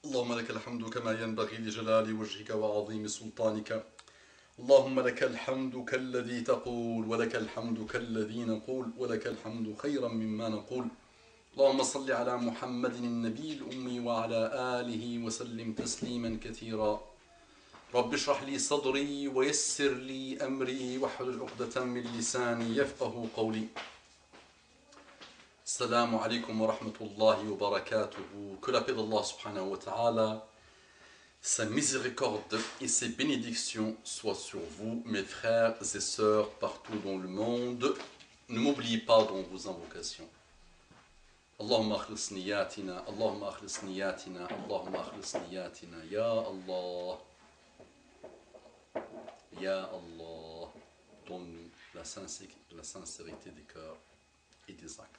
اللهم لك الحمد كما ينبغي لجلال وجهك وعظيم سلطانك. اللهم لك الحمد كالذي تقول، ولك الحمد كالذي نقول، ولك الحمد خيرا مما نقول. اللهم صل على محمد النبي الأمي وعلى آله وسلم تسليما كثيرا. رب اشرح لي صدري ويسر لي أمري واحلل عقدة من لساني يفقه قولي. Assalamu alaikum wa rahmatullahi wa barakatuhu. Que la paix d'Allah subhanahu wa ta'ala, sa miséricorde et ses bénédictions soient sur vous, mes frères et sœurs partout dans le monde. Ne m'oubliez pas dans vos invocations. Allahumma akhlis niyatina, Allahumma akhlis niyatina, Allahumma akhlis niyatina. Ya Allah, Ya Allah, donne-nous la sincérité des cœurs et des actes.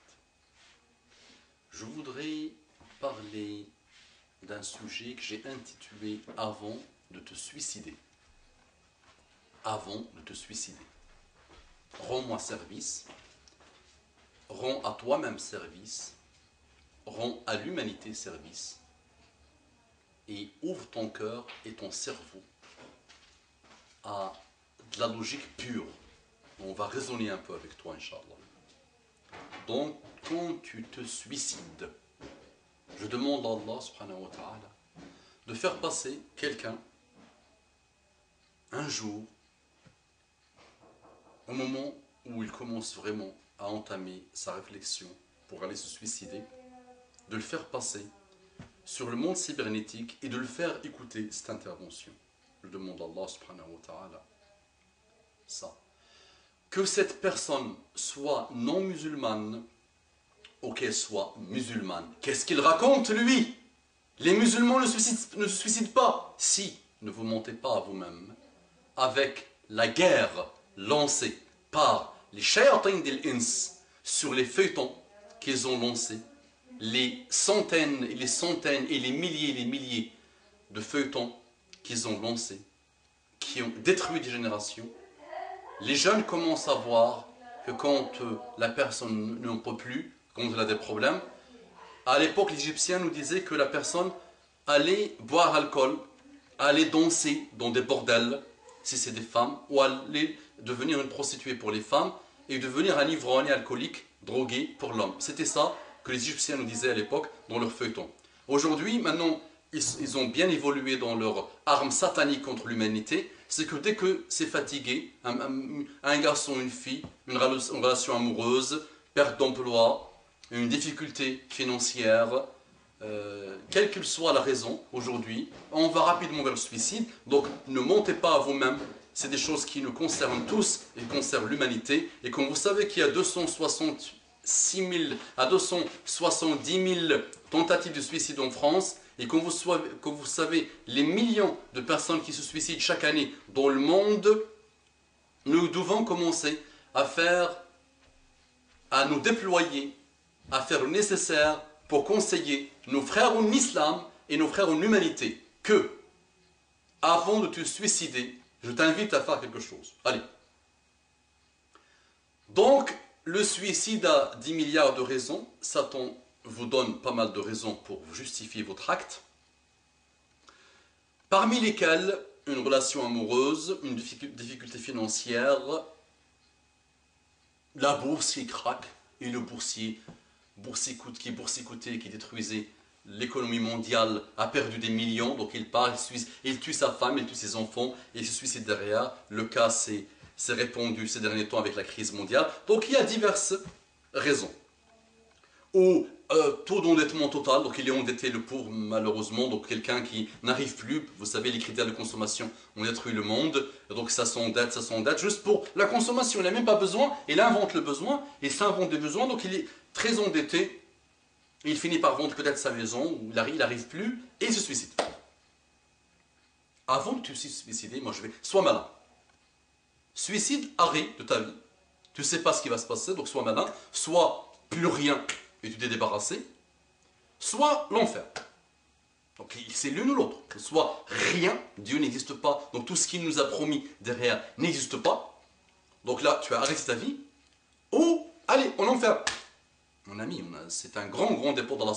Je voudrais parler d'un sujet que j'ai intitulé « Avant de te suicider ». Avant de te suicider. Rends-moi service, rends à toi-même service, rends à l'humanité service et ouvre ton cœur et ton cerveau à de la logique pure. On va raisonner un peu avec toi, Inch'Allah. Donc, quand tu te suicides, je demande à Allah subhanahu wa ta'ala de faire passer quelqu'un un jour, au moment où il commence vraiment à entamer sa réflexion pour aller se suicider, de le faire passer sur le monde cybernétique et de le faire écouter cette intervention. Je demande à Allah subhanahu wa ta'ala ça. Que cette personne soit non musulmane ou qu'elle soit musulmane. Qu'est-ce qu'il raconte, lui? Les musulmans ne se suicident pas. Si, ne vous mentez pas à vous-même. Avec la guerre lancée par les shayatins d'Il-Ins sur les feuilletons qu'ils ont lancés, les centaines et les milliers de feuilletons qu'ils ont lancés, qui ont détruit des générations, les jeunes commencent à voir que quand la personne n'en peut plus, quand elle a des problèmes, à l'époque, les Égyptiens nous disaient que la personne allait boire alcool, allait danser dans des bordels, si c'est des femmes, ou allait devenir une prostituée pour les femmes, et devenir un ivrogne alcoolique, drogué pour l'homme. C'était ça que les Égyptiens nous disaient à l'époque dans leur feuilleton. Aujourd'hui, maintenant, ils ont bien évolué dans leur arme satanique contre l'humanité. C'est que dès que c'est fatigué, un garçon, une fille, une relation amoureuse, perte d'emploi, une difficulté financière, quelle que soit la raison aujourd'hui, on va rapidement vers le suicide. Donc ne mentez pas à vous-même, c'est des choses qui nous concernent tous et concernent l'humanité. Et comme vous savez qu'il y a 266 000 à 270 000 tentatives de suicide en France, et comme vous savez les millions de personnes qui se suicident chaque année dans le monde, nous devons commencer à nous déployer, à faire le nécessaire pour conseiller nos frères en islam et nos frères en humanité que, avant de te suicider, je t'invite à faire quelque chose. Allez. Donc, le suicide a 10 milliards de raisons. Satan vous donne pas mal de raisons pour justifier votre acte. Parmi lesquelles, une relation amoureuse, une difficulté financière, la bourse qui craque, et le boursicoté qui détruisait l'économie mondiale, a perdu des millions, donc il part, il tue sa femme, il tue ses enfants, et il se suicide derrière. Le cas s'est répandu ces derniers temps avec la crise mondiale. Donc il y a diverses raisons. Ou taux d'endettement total, donc il est endetté le pauvre malheureusement, donc quelqu'un qui n'arrive plus, vous savez les critères de consommation ont détruit le monde, donc ça s'endette, juste pour la consommation, il n'a même pas besoin, il invente le besoin, il s'invente des besoins, donc il est très endetté, il finit par vendre peut-être sa maison, ou il n'arrive plus, et il se suicide. Avant de te suicider, moi je vais, sois malin. Suicide, arrêt de ta vie, tu ne sais pas ce qui va se passer, donc sois malin, soit plus rien, et tu t'es débarrassé, soit l'enfer. Donc c'est l'une ou l'autre. Soit rien, Dieu n'existe pas, donc tout ce qu'il nous a promis derrière n'existe pas. Donc là, tu as arrêté ta vie, ou allez, en enfer. Mon ami, c'est un grand dépôt d'Allah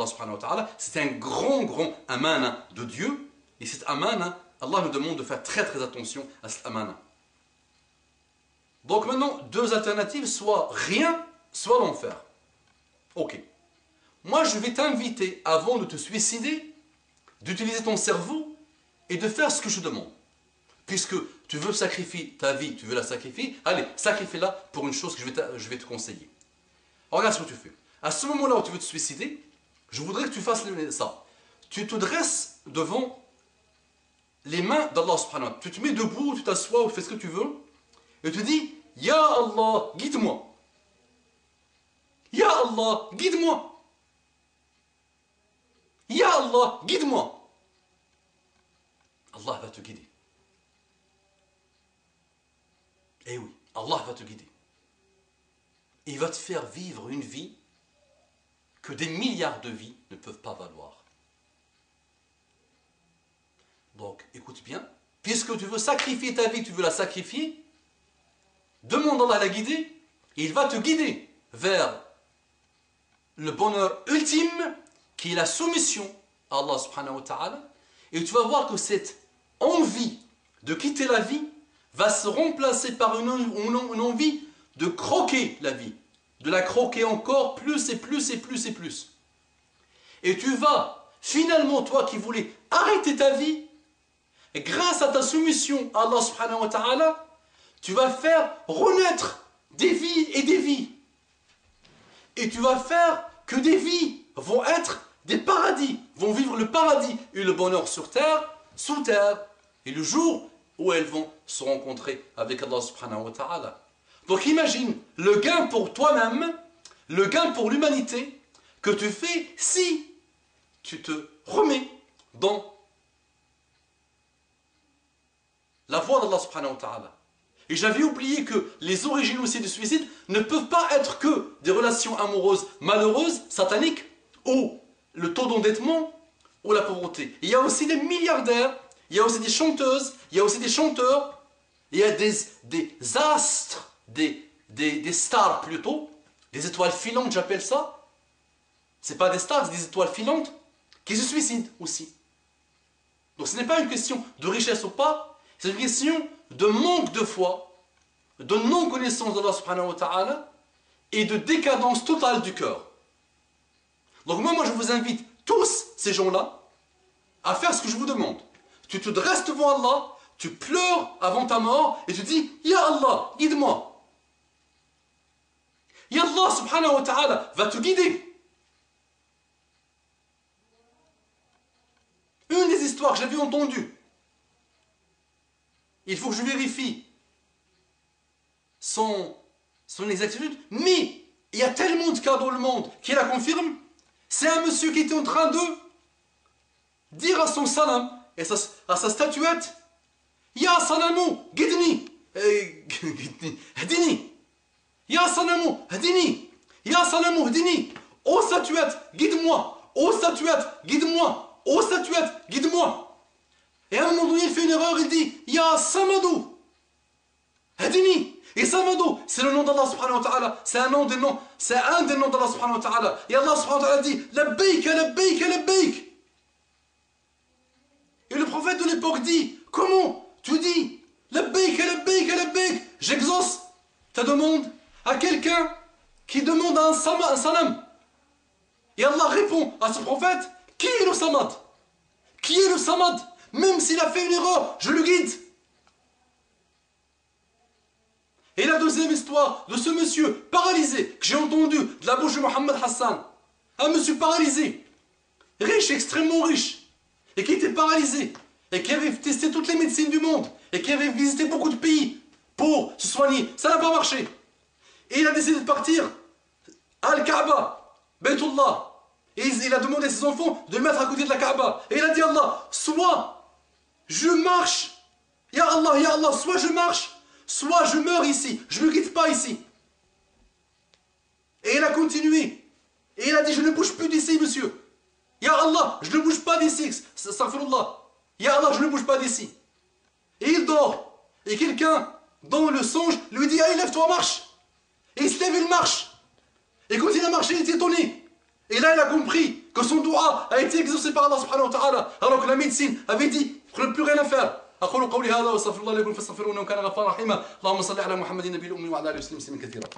subhanahu wa ta'ala, c'est un grand amana de Dieu, et cette amana, Allah nous demande de faire très attention à cette amana. Donc maintenant, deux alternatives, soit rien, soit l'enfer. Ok. Moi, je vais t'inviter, avant de te suicider, d'utiliser ton cerveau et de faire ce que je demande. Puisque tu veux sacrifier ta vie, tu veux la sacrifier, allez, sacrifie-la pour une chose que je vais te conseiller. Regarde ce que tu fais. À ce moment-là où tu veux te suicider, je voudrais que tu fasses ça. Tu te dresses devant les mains d'Allah subhanahu wa ta'ala. Tu te mets debout, tu t'assois ou tu fais ce que tu veux, et tu dis, Ya Allah, guide-moi. Ya Allah, guide-moi. Ya Allah, guide-moi. Allah va te guider. Eh oui, Allah va te guider. Il va te faire vivre une vie que des milliards de vies ne peuvent pas valoir. Donc, écoute bien, puisque tu veux sacrifier ta vie, tu veux la sacrifier, demande à Allah de la guider, et il va te guider vers le bonheur ultime, qui est la soumission à Allah subhanahu wa ta'ala, et tu vas voir que cette envie de quitter la vie va se remplacer par une envie de croquer la vie, de la croquer encore plus et plus et plus et plus. Et tu vas, finalement, toi qui voulais arrêter ta vie, grâce à ta soumission à Allah subhanahu wa ta'ala, tu vas faire renaître des vies et des vies. Et tu vas faire que des vies vont être des paradis, vont vivre le paradis et le bonheur sur terre, sous terre, et le jour où elles vont se rencontrer avec Allah subhanahu wa ta'ala. Donc imagine le gain pour toi-même, le gain pour l'humanité que tu fais si tu te remets dans la voie d'Allah subhanahu wa ta'ala. Et j'avais oublié que les origines aussi du suicide ne peuvent pas être que des relations amoureuses malheureuses, sataniques, ou le taux d'endettement, ou la pauvreté. Il y a aussi des milliardaires, il y a aussi des chanteuses, il y a aussi des chanteurs, il y a des astres, des stars plutôt, des étoiles filantes, j'appelle ça. C'est pas des stars, c'est des étoiles filantes qui se suicident aussi. Donc ce n'est pas une question de richesse ou pas, c'est une question de manque de foi, de non-connaissance d'Allah subhanahu wa ta'ala et de décadence totale du cœur. Donc moi je vous invite tous ces gens-là à faire ce que je vous demande. Tu te dresses devant Allah, tu pleures avant ta mort et tu dis « Ya Allah, guide-moi ». Ya Allah subhanahu wa ta'ala va te guider. Une des histoires que j'avais entendues, il faut que je vérifie son exactitude, mais il y a tellement de cas dans le monde qui la confirment. C'est un monsieur qui était en train de dire à son salam et à sa statuette, Ya salamu, guide-ni, hadini, Ya salamu, hadini, Ya salamu, hadini, ô statuette, guide-moi, ô statuette, guide-moi, ô statuette, guide-moi. Et à un moment donné, il fait une erreur, il dit Ya Samadou, hadini. Et Samadou, c'est le nom d'Allah subhanahu wa ta'ala, c'est un des noms d'Allah subhanahu wa ta'ala. Et Allah subhanahu wa ta'ala dit Labbaik, labbaik, labbaik. Et le prophète de l'époque dit comment tu dis Labbaik, labbaik, labbaik, j'exauce ta demande à quelqu'un qui demande un salam. Et Allah répond à ce prophète qui est le samad? Qui est le samad? Même s'il a fait une erreur, je le guide. Et la deuxième histoire de ce monsieur paralysé que j'ai entendu de la bouche de Mohammed Hassan, un monsieur paralysé, riche, extrêmement riche, et qui était paralysé, et qui avait testé toutes les médecines du monde, et qui avait visité beaucoup de pays pour se soigner. Ça n'a pas marché. Et il a décidé de partir à Al-Kaaba, Baytullah. Et il a demandé à ses enfants de le mettre à côté de la Kaaba. Et il a dit à Allah, soit je marche, ya Allah, soit je marche, soit je meurs ici, je ne quitte pas ici. Et il a continué. Et il a dit, je ne bouge plus d'ici, monsieur. Ya Allah, je ne bouge pas d'ici. Astaghfirullah. Ya Allah, je ne bouge pas d'ici. Et il dort. Et quelqu'un, dans le songe, lui dit, allez, lève-toi, marche. Et il se lève, il marche. Et quand il a marché, il était étonné. Et là, il a compris que son doua a été exaucé par Allah subhanahu wa ta'ala, alors que la médecine avait dit qu'il n'y a plus rien à faire. أقول قولي هذا وأستغفر الله لكم فاستغفروه إنه كان غفارا رحيما اللهم صل على محمد النبي الأمي وعلى آله وسلم تسليما كثيرا.